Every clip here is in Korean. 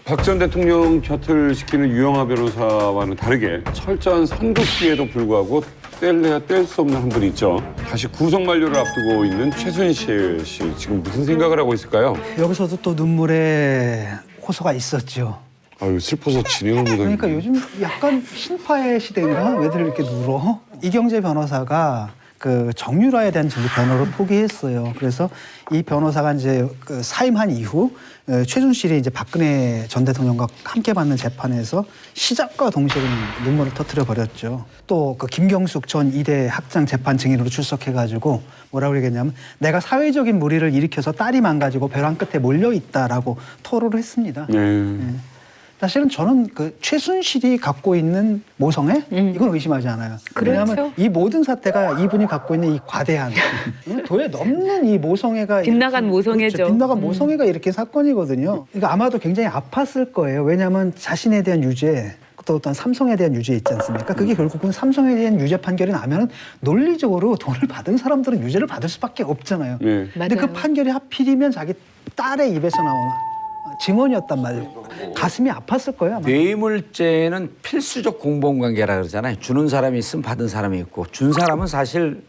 박 전 대통령 곁을 지키는 유영하 변호사와는 다르게 철저한 선긋기에도 불구하고 뗄래야 뗄 수 없는 한 분이 있죠. 다시 구속 만료를 앞두고 있는 최순실 씨. 지금 무슨 생각을 하고 있을까요? 여기서도 또 눈물의 호소가 있었죠. 아유, 슬퍼서 진행을 못하겠네. 그러니까 요즘 약간 신파의 시대인가? 왜들 이렇게 울어? 이경재 변호사가 그 정유라에 대한 정치 변호를 포기했어요. 그래서 이 변호사가 이제 그 사임한 이후 최순실이 이제 박근혜 전 대통령과 함께 받는 재판에서 시작과 동시에 눈물을 터뜨려 버렸죠. 또 그 김경숙 전 이대 학장 재판 증인으로 출석해가지고 뭐라고 그러겠냐면 내가 사회적인 물의를 일으켜서 딸이 망가지고 벼랑 끝에 몰려 있다라고 토로를 했습니다. 네. 사실은 저는 그 최순실이 갖고 있는 모성애 이건 의심하지 않아요. 그렇죠. 왜냐하면 이 모든 사태가 이분이 갖고 있는 이 과대한 도에 넘는 이 모성애가 빗나간 모성애죠. 그렇죠. 빗나간 모성애가 이렇게 사건이거든요. 그러니까 아마도 굉장히 아팠을 거예요. 왜냐하면 자신에 대한 유죄 또 어떤 삼성에 대한 유죄 있지 않습니까? 그게 결국은 삼성에 대한 유죄 판결이 나면 논리적으로 돈을 받은 사람들은 유죄를 받을 수밖에 없잖아요. 네. 근데 그 맞아요. 판결이 하필이면 자기 딸의 입에서 나온 증언이었단 말이에요. 가슴이 아팠을 거예요. 아마. 뇌물죄는 필수적 공범관계라 그러잖아요. 주는 사람이 있으면 받은 사람이 있고 준 사람은 사실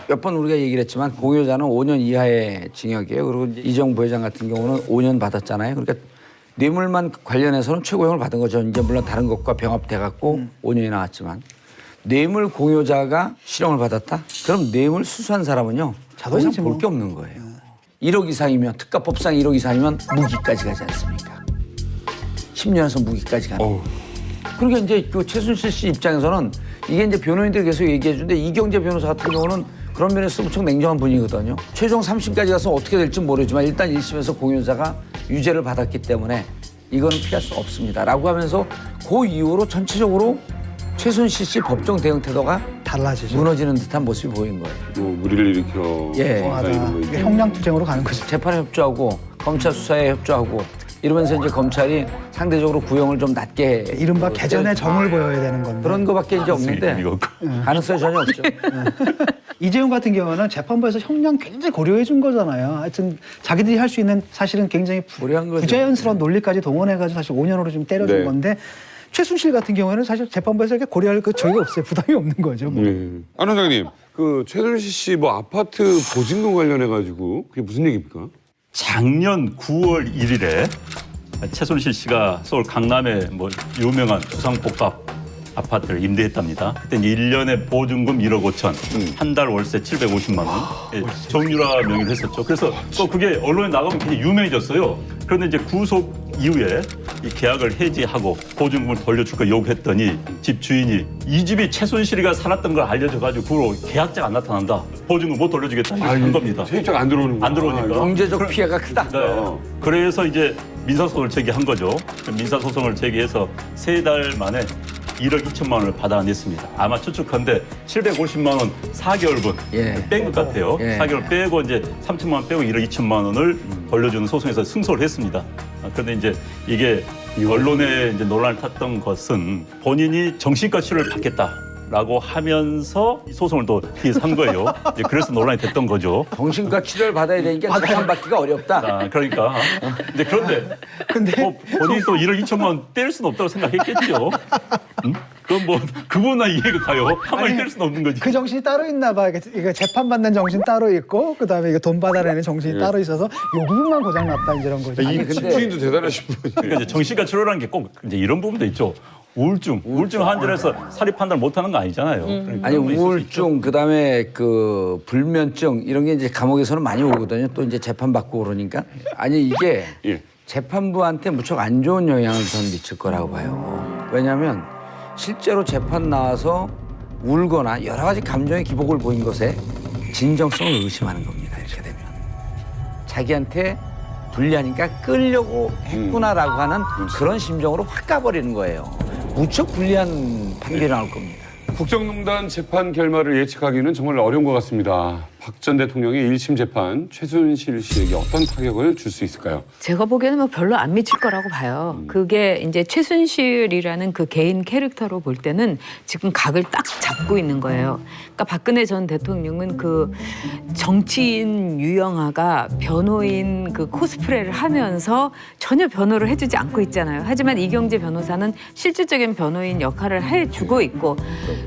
몇 번 우리가 얘기를 했지만 공여자는 5년 이하의 징역이에요. 그리고 이제 이정 부회장 같은 경우는 5년 받았잖아요. 그러니까 뇌물만 관련해서는 최고형을 받은 거죠. 이제 물론 다른 것과 병합돼 갖고 5년이 나왔지만 뇌물 공여자가 실형을 받았다? 그럼 뇌물 수수한 사람은요. 더 이상 자동이지 볼 뭐. 게 없는 거예요. 1억 이상이면 특가법상 1억 이상이면 무기까지 가지 않습니까? 10년에서 무기까지 가는. 그러니까 이제 그 최순실 씨 입장에서는 이게 이제 변호인들이 계속 얘기해 주는데 이경재 변호사 같은 경우는 그런 면에서 무척 냉정한 분이거든요. 최종 3심까지 가서 어떻게 될지 모르지만 일단 1심에서 공여자가 유죄를 받았기 때문에 이거는 피할 수 없습니다. 라고 하면서 그 이후로 전체적으로 최순실 씨 법정 대응 태도가 달라지죠. 무너지는 듯한 모습이 보인 거예요. 뭐 무리를 일으켜 예. 다니는 거 이게 형량투쟁으로 가는 거죠. 재판에 협조하고 검찰 수사에 협조하고 이러면서 이제 검찰이 상대적으로 구형을 좀 낮게 이른바 개전의 정을 보여야 되는 건데. 그런 거밖에 이제 없는데 가능성이 전혀 없죠. 이재용 같은 경우는 재판부에서 형량 굉장히 고려해 준 거잖아요. 하여튼 자기들이 할 수 있는 사실은 굉장히 무리한 거죠. 부자연스러운 논리까지 동원해가지고 사실 5년으로 좀 때려준 네. 건데 최순실 같은 경우에는 사실 재판부에서 이렇게 고려할 그 저희가 없어요. 부담이 없는 거죠. 뭐. 안 원장님, 그 최순실 씨 뭐 아파트 보증금 관련해 가지고 그게 무슨 얘기입니까? 작년 9월 1일에 최순실 씨가 서울 강남에 뭐 유명한 주상복합 아파트를 임대했답니다. 그때 1년에 보증금 1억 5천, 한 달 월세 750만 원. 예, 정유라 명의로 했었죠. 그래서 또 그게 언론에 나가면 굉장히 유명해졌어요. 그런데 이제 구속 이후에 이 계약을 해지하고 보증금을 돌려줄 거 요구했더니 집 주인이 이 집이 최순실이가 살았던 걸 알려줘가지고 그로 계약자가 안 나타난다. 보증금 못 돌려주겠다 이렇게 한 겁니다. 세입자가 안 들어오는 안 들어오니까. 경제적 피해가 크다. 네. 그래서 이제 민사소송을 제기한 거죠. 민사소송을 제기해서 3달 만에 1억 2천만 원을 받아냈습니다. 아마 추측컨대 750만 원 4개월분 예. 뺀 것 같아요. 예. 4개월 빼고 이제 3천만 원 빼고 1억 2천만 원을 돌려주는 소송에서 승소를 했습니다. 그런데 이제 이게 언론에 이제 논란을 탔던 것은 본인이 정신과 치료를 받겠다라고 하면서 이 소송을 또 피해서 한 거예요. 이제 그래서 논란이 됐던 거죠. 정신과 치료를 받아야 되니까 재판받기가 어렵다. 아, 그러니까. 이제 그런데 근데 본인이 또 1억 2천만 원 뗄 수는 없다고 생각했겠죠. 응? 그건 뭐 그분나 이해가 가요. 한 마리 뗄 수는 없는 거지. 그 정신이 따로 있나 봐. 이거 재판받는 정신 따로 있고 그다음에 이거 돈 받아내는 정신이 따로 있어서 요 부분만 고장났다 이런 거죠. 이 근데- 집주인도 대단하신 분이에요. 그러니까 이제 정신과 치료라는 게 꼭 이제 이런 부분도 있죠. 우울증 환자라서 사리 판단을 못하는 거 아니잖아요. 그러니까 아니 그런 거 있을 수 있죠. 우울증 그다음에 그 불면증 이런 게 이제 감옥에서는 많이 오거든요. 또 이제 재판 받고 그러니까 아니 이게 예. 재판부한테 무척 안 좋은 영향을 전 미칠 거라고 봐요. 왜냐하면 실제로 재판 나와서 울거나 여러 가지 감정의 기복을 보인 것에 진정성을 의심하는 겁니다. 이렇게 되면 자기한테 불리하니까 끌려고 했구나라고 하는 그런 심정으로 확 가버리는 거예요. 무척 불리한 판결이 나올 겁니다. 국정농단 재판 결말을 예측하기는 정말 어려운 것 같습니다. 박 전 대통령의 1심 재판 최순실 씨에게 어떤 타격을 줄 수 있을까요? 제가 보기에는 뭐 별로 안 미칠 거라고 봐요. 그게 이제 최순실이라는 그 개인 캐릭터로 볼 때는 지금 각을 딱 잡고 있는 거예요. 그러니까 박근혜 전 대통령은 그 정치인 유영아가 변호인 그 코스프레를 하면서 전혀 변호를 해주지 않고 있잖아요. 하지만 이경재 변호사는 실질적인 변호인 역할을 해주고 있고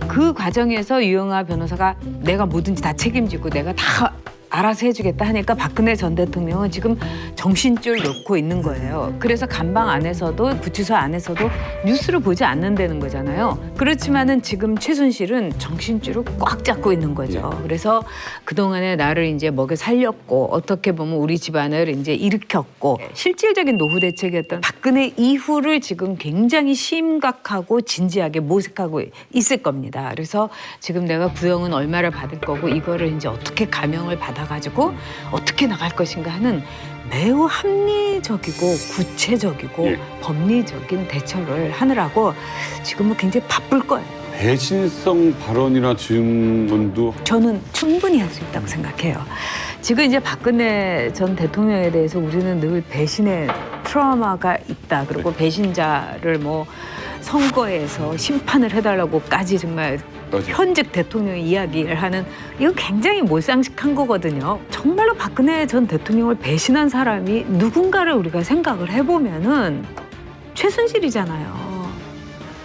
그 과정에서 유영아 변호사가 내가 뭐든지 다 책임지고 내가 다 알아서 해주겠다 하니까 박근혜 전 대통령은 지금 정신줄 놓고 있는 거예요. 그래서 감방 안에서도 구치소 안에서도 뉴스를 보지 않는다는 거잖아요. 그렇지만은 지금 최순실은 정신줄을 꽉 잡고 있는 거죠. 그래서 그동안에 나를 이제 먹여 살렸고 어떻게 보면 우리 집안을 이제 일으켰고 실질적인 노후 대책이었던 박근혜 이후를 지금 굉장히 심각하고 진지하게 모색하고 있을 겁니다. 그래서 지금 내가 구형은 얼마를 받을 거고 이거를 이제 어떻게 감형을 받아가지고 어떻게 나갈 것인가 하는 매우 합리적이고 구체적이고 예. 법리적인 대처를 하느라고 지금은 굉장히 바쁠 거예요. 배신성 발언이나 증언도 저는 충분히 할 수 있다고 생각해요. 지금 이제 박근혜 전 대통령에 대해서 우리는 늘 배신의 트라우마가 있다. 그리고 배신자를 뭐 선거에서 심판을 해달라고까지 정말 맞아요. 현직 대통령이 이야기를 하는 이거 굉장히 몰상식한 거거든요. 정말로 박근혜 전 대통령을 배신한 사람이 누군가를 우리가 생각을 해보면은 최순실이잖아요.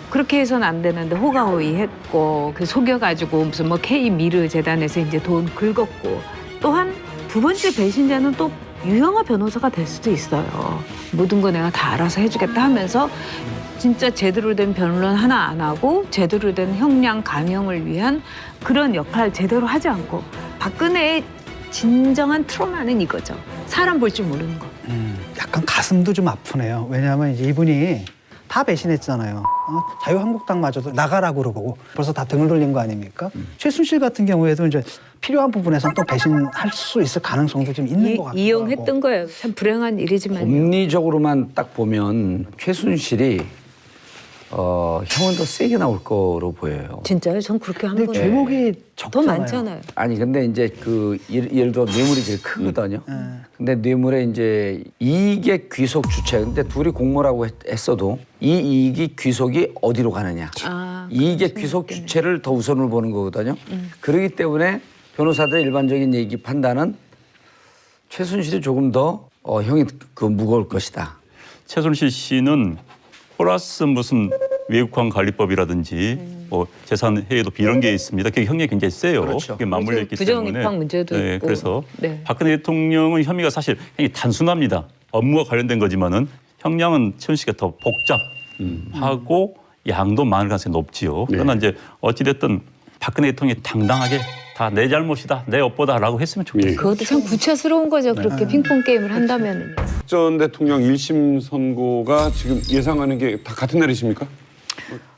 그렇게 해서는 안 되는데 호가호위했고 그 속여가지고 무슨 뭐 K 미르 재단에서 이제 돈 긁었고 또한 두 번째 배신자는 또 유영아 변호사가 될 수도 있어요. 모든 거 내가 다 알아서 해주겠다 하면서 진짜 제대로 된 변론 하나 안 하고 제대로 된 형량 감형을 위한 그런 역할 제대로 하지 않고 박근혜의 진정한 트라우마는 이거죠. 사람 볼 줄 모르는 거. 약간 가슴도 좀 아프네요. 왜냐하면 이제 이분이 다 배신했잖아요. 자유한국당마저도 나가라고 그러고 벌써 다 등을 돌린 거 아닙니까? 최순실 같은 경우에도 이제 필요한 부분에서는 또 배신할 수 있을 가능성도 좀 있는 것 같고 이용했던 거예요. 참 불행한 일이지만. 법리적으로만 딱 보면 최순실이 형은 더 세게 나올 거로 보여요. 진짜요? 전 그렇게 한 근데 번도 죄목이 더 적잖아요. 많잖아요. 아니 근데 이제 그 예를 들어 뇌물이 제일 크거든요. 근데 뇌물에 이제 이익의 귀속 주체. 근데 둘이 공모라고 했어도 이 이익이 귀속이 어디로 가느냐. 아, 이익의 그럴 수 귀속 있겠네. 주체를 더 우선으로 보는 거거든요. 그렇기 때문에 변호사들의 일반적인 얘기 판단은 최순실이 조금 더 형이 그 무거울 것이다. 최순실 씨는 플러스 무슨 외국환 관리법이라든지 뭐 재산 해외 도피 이런 게 있습니다. 그게 형량이 굉장히 세요. 그렇죠. 그게 맞물려 있기 부정 때문에. 입학 문제도 네, 있고. 그래서 네. 박근혜 대통령은 혐의가 사실 굉장히 단순합니다. 업무와 관련된 거지만은 형량은 최순실가 더 복잡하고 양도 많을 가능성이 높지요. 그러나 이제 어찌됐든 박근혜 대통령이 당당하게 다 내 잘못이다, 내 업보다라고 했으면 좋겠어요. 그것도 참 구차스러운 거죠. 그렇게 핑퐁 게임을 한다면은. 박 전 대통령 1심 선고가 지금 예상하는 게 다 같은 날이십니까?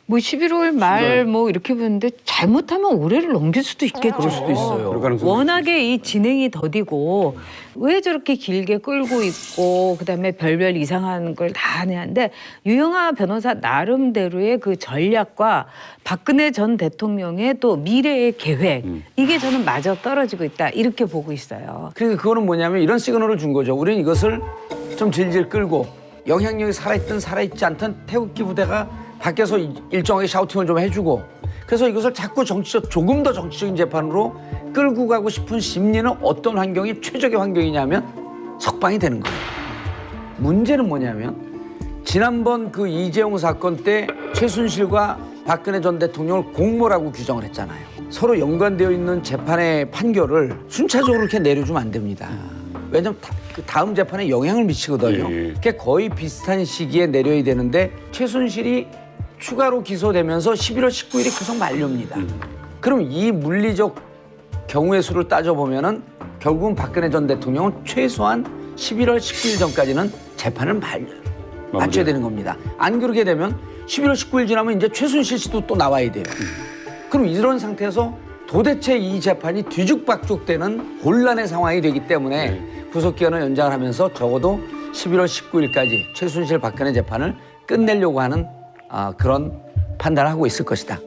뭐 11월 말 뭐 이렇게 보는데 잘못하면 올해를 넘길 수도 있겠죠. 그럴 수도 있어요. 그럴 가능성이 워낙에 이 진행이 더디고 왜 저렇게 길게 끌고 있고 그다음에 별별 이상한 걸 다 하냐는데 유영아 변호사 나름대로의 그 전략과 박근혜 전 대통령의 또 미래의 계획 이게 저는 맞아 떨어지고 있다 이렇게 보고 있어요. 그러니까 그거는 뭐냐면 이런 시그널을 준 거죠. 우리는 이것을 좀 질질 끌고 영향력이 살아있든 살아있지 않든 태극기 부대가 밖에서 일정하게 샤우팅을 좀 해주고 그래서 이것을 자꾸 조금 더 정치적인 재판으로 끌고 가고 싶은 심리는 어떤 환경이 최적의 환경이냐면 석방이 되는 거예요. 문제는 뭐냐면 지난번 그 이재용 사건 때 최순실과 박근혜 전 대통령을 공모라고 규정을 했잖아요. 서로 연관되어 있는 재판의 판결을 순차적으로 이렇게 내려주면 안 됩니다. 왜냐하면 그 다음 재판에 영향을 미치거든요. 예. 그게 거의 비슷한 시기에 내려야 되는데 최순실이 추가로 기소되면서 11월 19일이 구속 만료입니다. 그럼 이 물리적 경우의 수를 따져보면은 결국은 박근혜 전 대통령은 최소한 11월 19일 전까지는 재판을 마쳐야 되는 겁니다. 안 그렇게 되면 11월 19일 지나면 이제 최순실 씨도 또 나와야 돼요. 그럼 이런 상태에서 도대체 이 재판이 뒤죽박죽되는 곤란의 상황이 되기 때문에 구속기간을 연장을 하면서 적어도 11월 19일까지 최순실 박근혜 재판을 끝내려고 하는 그런 판단을 하고 있을 것이다.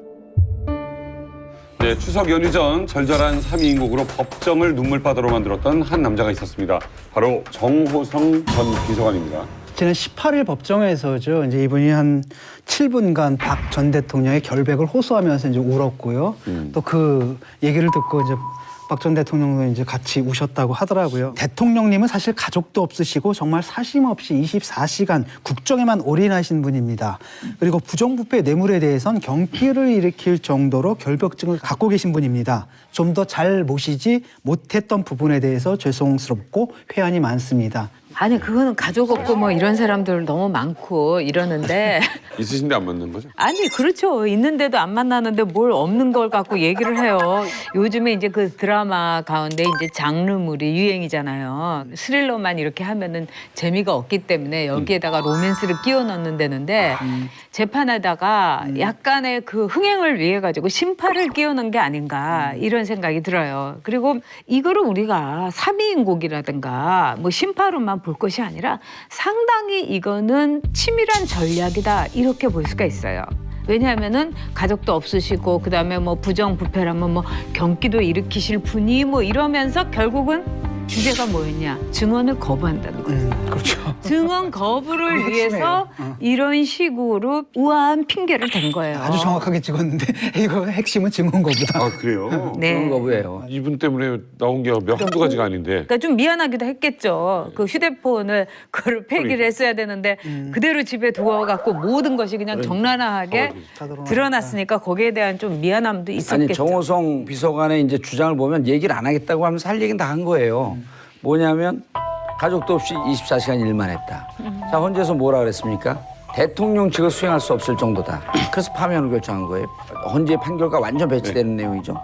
네, 추석 연휴 전 절절한 3위 인곡으로 법정을 눈물바다로 만들었던 한 남자가 있었습니다. 바로 정호성 전 비서관입니다. 지난 18일 법정에서죠. 이제 이분이 한 7분간 박 전 대통령의 결백을 호소하면서 이제 울었고요. 또 그 얘기를 듣고 이제 박 전 대통령도 이제 같이 우셨다고 하더라고요. 대통령님은 사실 가족도 없으시고 정말 사심 없이 24시간 국정에만 올인하신 분입니다. 그리고 부정부패 뇌물에 대해선 경기를 일으킬 정도로 결벽증을 갖고 계신 분입니다. 좀 더 잘 모시지 못했던 부분에 대해서 죄송스럽고 회한이 많습니다. 아니 그거는 가족 없고 뭐 이런 사람들 너무 많고 이러는데 있으신데 안 맞는 거죠? 아니 그렇죠. 있는데도 안 만나는데 뭘 없는 걸 갖고 얘기를 해요. 요즘에 이제 그 드라마 가운데 이제 장르물이 유행이잖아요. 스릴러만 이렇게 하면은 재미가 없기 때문에 여기에다가 로맨스를 끼워 넣는 데는데 재판에다가 약간의 그 흥행을 위해 가지고 심파를 끼워 넣은 게 아닌가 이런 생각이 들어요. 그리고 이거를 우리가 3위인곡이라든가 뭐 심파로만 볼 것이 아니라 상당히 이거는 치밀한 전략이다 이렇게 볼 수가 있어요. 왜냐하면은 가족도 없으시고 그다음에 뭐 부정부패라면 뭐 경기도 일으키실 분이 뭐 이러면서 결국은 주제가 뭐였냐? 증언을 거부한다는 거예요. 그렇죠. 증언 거부를 그게 위해서 핵심이에요. 이런 식으로 우아한 핑계를 댄 거예요. 아주 정확하게 찍었는데 이거 핵심은 증언 거부다. 아, 그래요? 네. 그런 거부예요. 이분 때문에 나온 게 한두 가지가 아닌데. 그러니까 좀 미안하기도 했겠죠. 그 휴대폰을 그걸 폐기를 했어야 되는데 그대로 집에 두어갖고 모든 것이 그냥 적나라하게 다 드러나니까. 드러났으니까 거기에 대한 좀 미안함도 있었겠죠. 아니 정호성 비서관의 이제 주장을 보면 얘기를 안 하겠다고 하면서 할 얘기는 다 한 거예요. 뭐냐면 가족도 없이 24시간 일만 했다. 자 헌재에서 뭐라 그랬습니까? 대통령 측을 수행할 수 없을 정도다. 그래서 파면을 결정한 거예요. 헌재의 판결과 완전 배치되는 내용이죠.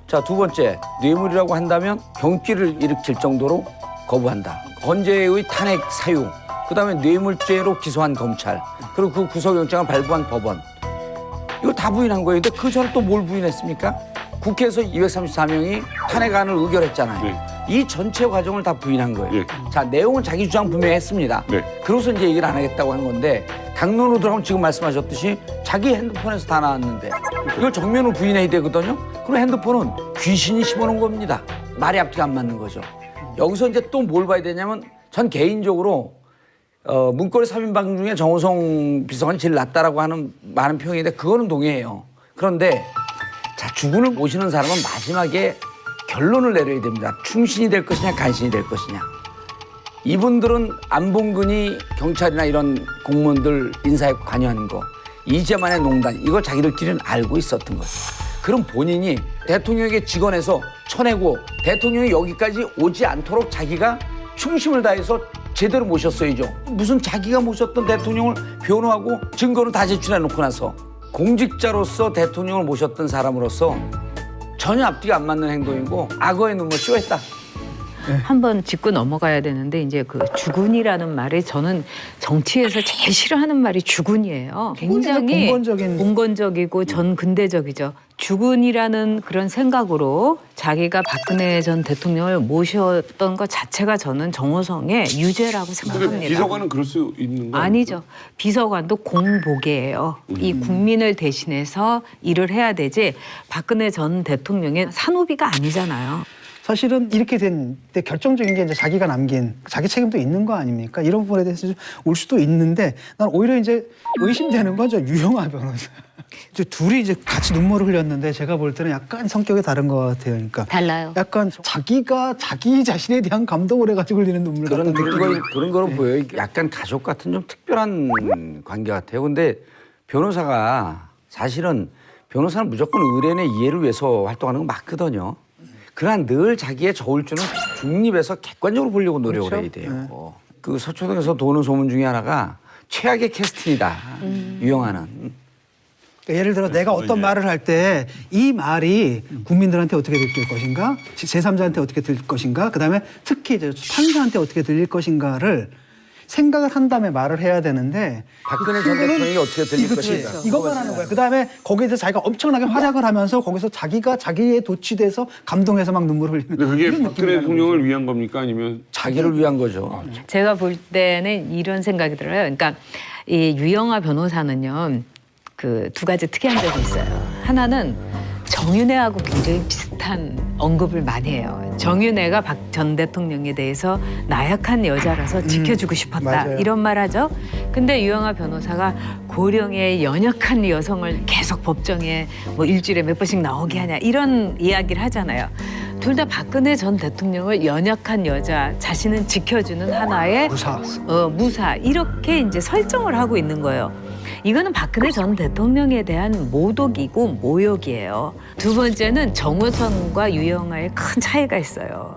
자 두 번째 뇌물이라고 한다면 경기를 일으킬 정도로 거부한다. 헌재의 탄핵 사유, 그다음에 뇌물죄로 기소한 검찰, 그리고 그 구속영장을 발부한 법원. 이거 다 부인한 거예요. 근데 그 전에 또 뭘 부인했습니까? 국회에서 234명이 탄핵안을 의결했잖아요. 네. 이 전체 과정을 다 부인한 거예요. 네. 자, 내용은 자기 주장 분명히 했습니다. 네. 그래서 이제 얘기를 안 하겠다고 한 건데 당론으로 들어가면 지금 말씀하셨듯이 자기 핸드폰에서 다 나왔는데 이걸 정면으로 부인해야 되거든요. 그럼 핸드폰은 귀신이 심어놓은 겁니다. 말이 앞뒤가 안 맞는 거죠. 여기서 이제 또 뭘 봐야 되냐면 전 개인적으로 문고리 3인방 중에 정호성 비서관이 제일 낫다라고 하는 많은 평인데 그거는 동의해요. 그런데 자 주군을 모시는 사람은 마지막에 결론을 내려야 됩니다. 충신이 될 것이냐 간신이 될 것이냐. 이분들은 안봉근이 경찰이나 이런 공무원들 인사에 관여하는 거 이재만의 농단 이걸 자기들끼리는 알고 있었던 거죠. 그럼 본인이 대통령에게 직언해서 쳐내고 대통령이 여기까지 오지 않도록 자기가 충심을 다해서 제대로 모셨어야죠. 무슨 자기가 모셨던 대통령을 변호하고 증거는 다 제출해놓고 나서 공직자로서 대통령을 모셨던 사람으로서 전혀 앞뒤가 안 맞는 행동이고 악어의 눈물 쇼했다. 한번 짚고 넘어가야 되는데 이제 그 주군이라는 말이 저는 정치에서 제일 싫어하는 말이 주군이에요. 굉장히 봉건적이고 전근대적이죠. 주군이라는 그런 생각으로 자기가 박근혜 전 대통령을 모셨던 것 자체가 저는 정호성의 유죄라고 근데 생각합니다. 비서관은 그럴 수 있는 거 아니죠. 비서관도 공복이에요. 이 국민을 대신해서 일을 해야 되지 박근혜 전 대통령의 산후비가 아니잖아요. 사실은 이렇게 된 때 결정적인 게 이제 자기가 남긴 자기 책임도 있는 거 아닙니까? 이런 부분에 대해서 올 수도 있는데 난 오히려 이제 의심되는 건 저 유영하 변호사. 이제 둘이 이제 같이 눈물을 흘렸는데 제가 볼 때는 약간 성격이 다른 것 같아요. 그러니까 달라요. 약간 자기가 자기 자신에 대한 감동을 해가지고 흘리는 눈물 같은 느낌이. 그런 거로 보여요. 약간 가족 같은 좀 특별한 관계 같아요. 근데 변호사가 사실은 변호사는 무조건 의뢰인의 이해를 위해서 활동하는 건 맞거든요. 그러나 늘 자기의 저울줄은 중립에서 객관적으로 보려고 노력을 그렇죠? 해야 돼요. 그 서초동에서 도는 소문 중에 하나가 최악의 캐스팅이다. 유영하는. 그러니까 예를 들어 내가 어떤 말을 할 때 이 말이 국민들한테 어떻게 들릴 것인가, 제3자한테 어떻게 들릴 것인가, 그다음에 특히 이제 판사한테 어떻게 들릴 것인가를 생각을 한 다음에 말을 해야 되는데 박근혜 전 대통령이 어떻게 들릴 것인가. 이것만 하는 거예요. 그다음에 거기에 대해서 자기가 엄청나게 활약을 하면서 거기서 자기가 자기에 도취돼서 감동해서 막 눈물을 흘리는 근데 그게 이런 박근혜 느낌이라는 대통령을 위한 겁니까? 아니면 자기를 위한 거죠. 제가 볼 때는 이런 생각이 들어요. 그러니까 이 유영하 변호사는요, 그 두 가지 특이한 점이 있어요. 하나는 정윤회하고 굉장히 비슷한 언급을 많이 해요. 정윤회가 박 전 대통령에 대해서 나약한 여자라서 지켜주고 싶었다. 맞아요. 이런 말 하죠. 근데 유영아 변호사가 고령의 연약한 여성을 계속 법정에 뭐 일주일에 몇 번씩 나오게 하냐 이런 이야기를 하잖아요. 둘 다 박근혜 전 대통령을 연약한 여자, 자신은 지켜주는 하나의 무사. 무사 이렇게 이제 설정을 하고 있는 거예요. 이거는 박근혜 전 대통령에 대한 모독이고 모욕이에요. 두 번째는 정호성과 유영아의 큰 차이가 있어요.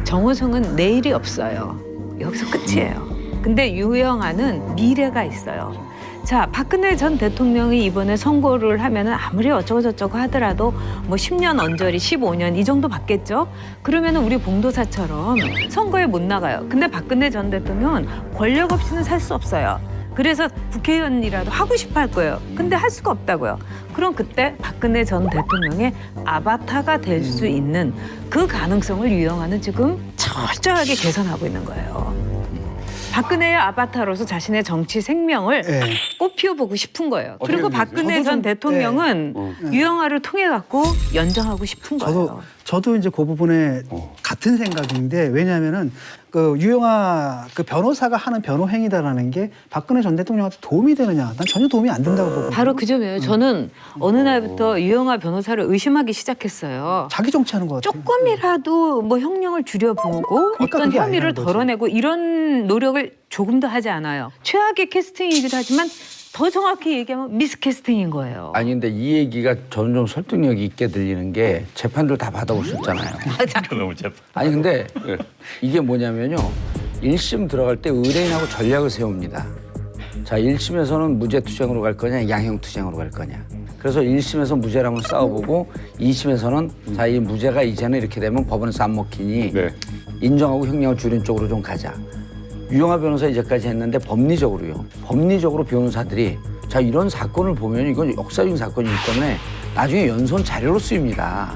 정호성은 내일이 없어요. 여기서 끝이에요. 근데 유영아는 미래가 있어요. 자, 박근혜 전 대통령이 이번에 선고를 하면은 아무리 어쩌고저쩌고 하더라도 뭐 10년 언저리, 15년 이 정도 받겠죠? 그러면은 우리 봉도사처럼 선거에 못 나가요. 근데 박근혜 전 대통령은 권력 없이는 살 수 없어요. 그래서 국회의원이라도 하고 싶어 할 거예요. 근데 할 수가 없다고요. 그럼 그때 박근혜 전 대통령의 아바타가 될 수 있는 그 가능성을 유영아는 지금 철저하게 계산하고 있는 거예요. 박근혜의 아바타로서 자신의 정치 생명을 네. 꽃피워보고 싶은 거예요. 어떻게 그리고 생각하세요? 박근혜 저도 전 좀- 대통령은 유영아를 통해 갖고 연정하고 싶은 거예요. 저도 이제 그 부분에 같은 생각인데 왜냐하면은 그 유영아 그 변호사가 하는 변호 행위다라는 게 박근혜 전 대통령한테 도움이 되느냐? 난 전혀 도움이 안 된다고 보고. 바로 그 점이에요. 저는 어느 날부터 유영아 변호사를 의심하기 시작했어요. 자기 정치하는 것 같아요. 조금이라도 뭐 형량을 줄여보고 그러니까 어떤 그게 혐의를 아니라는 거지. 덜어내고 이런 노력을 조금도 하지 않아요. 최악의 캐스팅이기도 하지만 더 정확히 얘기하면 미스캐스팅인 거예요. 아니 근데 이 얘기가 저는 좀 설득력이 있게 들리는 게 재판들 다 받아오셨잖아요. 너무 재판. 아니 근데 이게 뭐냐면요. 1심 들어갈 때 의뢰인하고 전략을 세웁니다. 자, 1심에서는 무죄 투쟁으로 갈 거냐, 양형 투쟁으로 갈 거냐. 그래서 1심에서 무죄를 한번 싸워보고 2심에서는 자, 이 무죄가 이제는 이렇게 되면 법원에서 안 먹히니 네. 인정하고 형량을 줄인 쪽으로 좀 가자. 유영아 변호사 이제까지 했는데 법리적으로요. 법리적으로 변호사들이 자, 이런 사건을 보면 이건 역사적인 사건이기 때문에 나중에 연선 자료로 쓰입니다.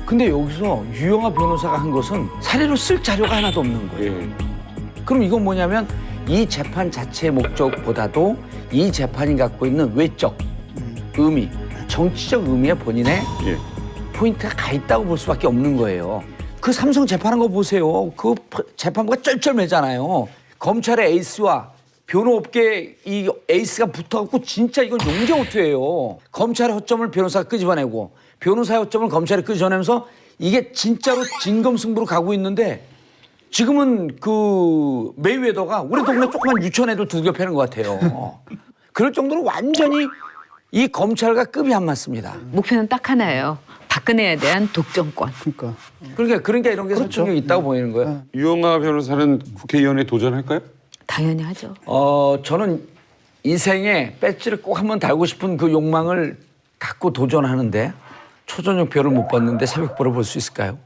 근데 여기서 유영아 변호사가 한 것은 사례로 쓸 자료가 하나도 없는 거예요. 예. 그럼 이건 뭐냐면 이 재판 자체의 목적보다도 이 재판이 갖고 있는 외적 의미, 정치적 의미에 본인의 예. 포인트가 가 있다고 볼 수밖에 없는 거예요. 그 삼성 재판한 거 보세요. 그 재판부가 쩔쩔매잖아요. 검찰의 에이스와 변호업계 이 에이스가 붙어갖고 진짜 이건 용정호투예요. 검찰의 허점을 변호사가 끄집어내고 변호사의 허점을 검찰이 끄집어내면서 이게 진짜로 진검승부로 가고 있는데 지금은 그 메이웨더가 우리 동네 조그만 유치원 애들 두들겨 패는 것 같아요. 그럴 정도로 완전히 이 검찰과 급이 안 맞습니다. 목표는 딱 하나예요. 박근혜에 대한 독점권. 그러니까 이런 게 설득력이 있다고 보이는 거예요. 유영아 변호사는 국회의원에 도전할까요? 당연히 하죠. 저는 인생에 배지를 꼭 한번 달고 싶은 그 욕망을 갖고 도전하는데 초저녁 별을 못 봤는데 새벽별을 볼 수 있을까요?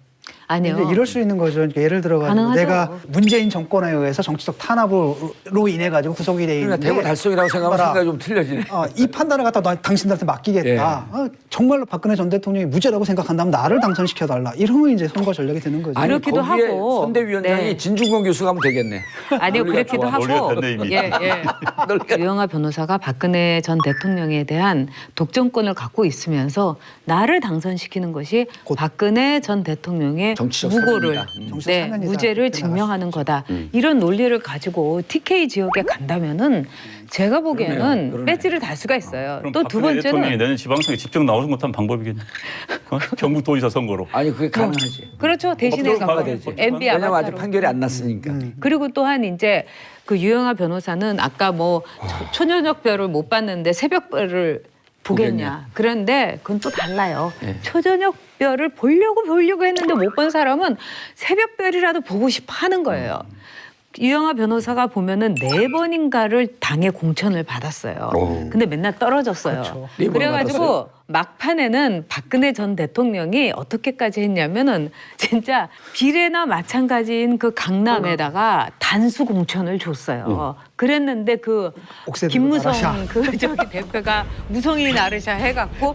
아니요. 근데 이럴 수 있는 거죠. 그러니까 예를 들어가지고 가능하죠. 내가 문재인 정권에 의해서 정치적 탄압으로 인해 가지고 구속이 돼 그러니까 있는데 대구 달성이라고 생각하면 봐라. 생각이 좀 틀려지네. 이 판단을 갖다 당신들한테 맡기겠다. 정말로 박근혜 전 대통령이 무죄라고 생각한다면 나를 당선시켜달라. 이러면 이제 선거 전략이 되는 거죠. 아니 그렇기도 거기에 하고. 선대위원장이 네. 진중권 교수가 하면 되겠네. 아니요, 논리가 그렇기도 좋아. 하고. 논리가 됐네, 이미. 예. 유영아 변호사가 박근혜 전 대통령에 대한 독점권을 갖고 있으면서 나를 당선시키는 것이 박근혜 전 대통령의 정치적 무고를 사면이다. 정치적 네, 사면이다. 무죄를 그렇게 증명하는 거다. 이런 논리를 가지고 TK 지역에 간다면은 제가 보기에는 그러네요. 배지를 달 수가 있어요. 그럼 또 두 박근혜 대통령이 번째는 내년 지방선거에 직접 나오지 못한 방법이겠네. 경북 도지사 선거로. 아니 그게 가능하지. 그렇죠. 대신해서 법적으로 되지. MB 왜냐면 아직 아바타로. 판결이 안 났으니까. 그리고 또한 이제 그 유영아 변호사는 아까 뭐 초저녁별을 못 봤는데 새벽별을 보겠냐. 그런데 그건 또 달라요. 예. 초저녁별을 보려고 했는데 못 본 사람은 새벽별이라도 보고 싶어 하는 거예요. 유영아 변호사가 보면은 4번인가를 당의 공천을 받았어요. 오. 근데 맨날 떨어졌어요. 그렇죠. 4번 그래가지고 받았어요? 막판에는 박근혜 전 대통령이 어떻게까지 했냐면은 진짜 비례나 마찬가지인 그 강남에다가 단수 공천을 줬어요. 그랬는데 그 옥새 들고 김무성 나르샤. 그 저기 대표가 무성이 나르샤 해갖고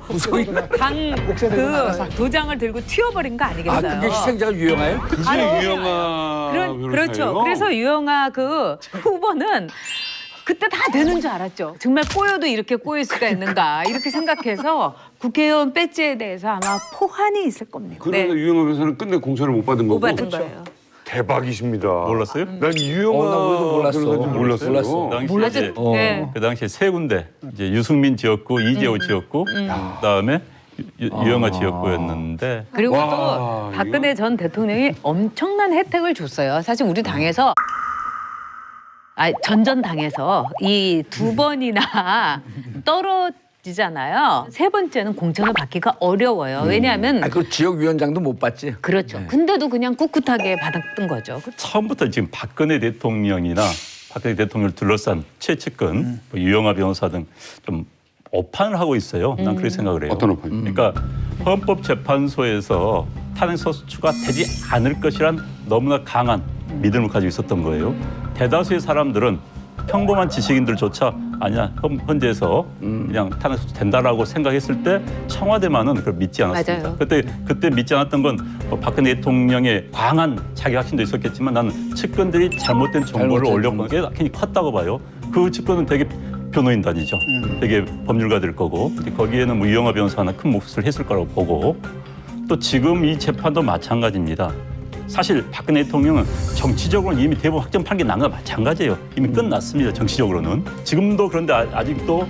당 옥새 들고 나르샤. 그 도장을 들고 튀어버린 거 아니겠어요? 아 그게 희생자가 유영아예요? 그게 아니요. 유영아 변호사예요? 그렇죠. 그래서 유영아 그 후보는 그때 다 되는 줄 알았죠. 정말 꼬여도 이렇게 꼬일 수가 있는가 이렇게 생각해서 국회의원 배지에 대해서 아마 포환이 있을 겁니다. 그런데 유영아 변호사는 끝내 공천을 못 받은 못 거고. 받은 거예요. 대박이십니다. 몰랐어요? 난 유영아 나 그것도 몰랐어. 변호사인지 몰랐어요. 몰랐어. 당시 몰랐죠. 이제 네. 그 당시에 세 군데 이제 유승민 지역구, 이재호 지역구, 그다음에 유영아 지역구였는데 그리고 와, 또 박근혜 전 대통령이 엄청난 혜택을 줬어요. 사실 우리 당에서 전전당에서 이 두 번이나 떨어지잖아요. 세 번째는 공천을 받기가 어려워요. 왜냐하면 그 지역위원장도 못 받지. 그렇죠. 근데도 그냥 꿋꿋하게 받았던 거죠. 처음부터 지금 박근혜 대통령이나 박근혜 대통령을 둘러싼 최측근, 뭐 유영아 변호사 등 좀 오판을 하고 있어요. 난 그렇게 생각을 해요. 어떤 오판? 그러니까 헌법재판소에서 탄핵 소추가 되지 않을 것이란 너무나 강한 믿음을 가지고 있었던 거예요. 대다수의 사람들은 평범한 지식인들조차 아니야 헌재에서 그냥 탄핵 소추 된다라고 생각했을 때 청와대만은 그걸 믿지 않았습니다. 맞아요. 그때 믿지 않았던 건 박근혜 대통령의 강한 자기 확신도 있었겠지만 나는 측근들이 잘못된 정보를 잘못된 올려본 게 굉장히 컸다고 봐요. 그 측근은 되게 변호인단이죠. 되게 법률가들 거고 거기에는 뭐 유영아 변호사 하나 큰 몫을 했을 거라고 보고 또 지금 이 재판도 마찬가지입니다. 사실 박근혜 대통령은 정치적으로는 이미 대법원 확정 판결 난 거 마찬가지예요. 이미 끝났습니다. 정치적으로는. 지금도 그런데 아직도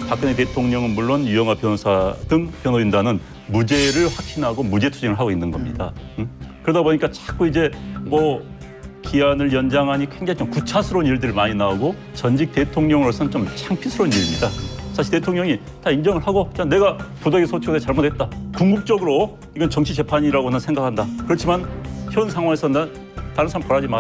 박근혜 대통령은 물론 유영아 변호사 등 변호인단은 무죄를 확신하고 무죄 투쟁을 하고 있는 겁니다. 그러다 보니까 자꾸 이제 뭐 기한을 연장하니 굉장히 좀 구차스러운 일들이 많이 나오고 전직 대통령으로서는 좀 창피스러운 일입니다. 사실 대통령이 다 인정을 하고 자, 내가 부당의 소추가 잘못했다. 궁극적으로 이건 정치 재판이라고는 생각한다. 그렇지만 현 상황에서 난 다른 사람 바라지 마라.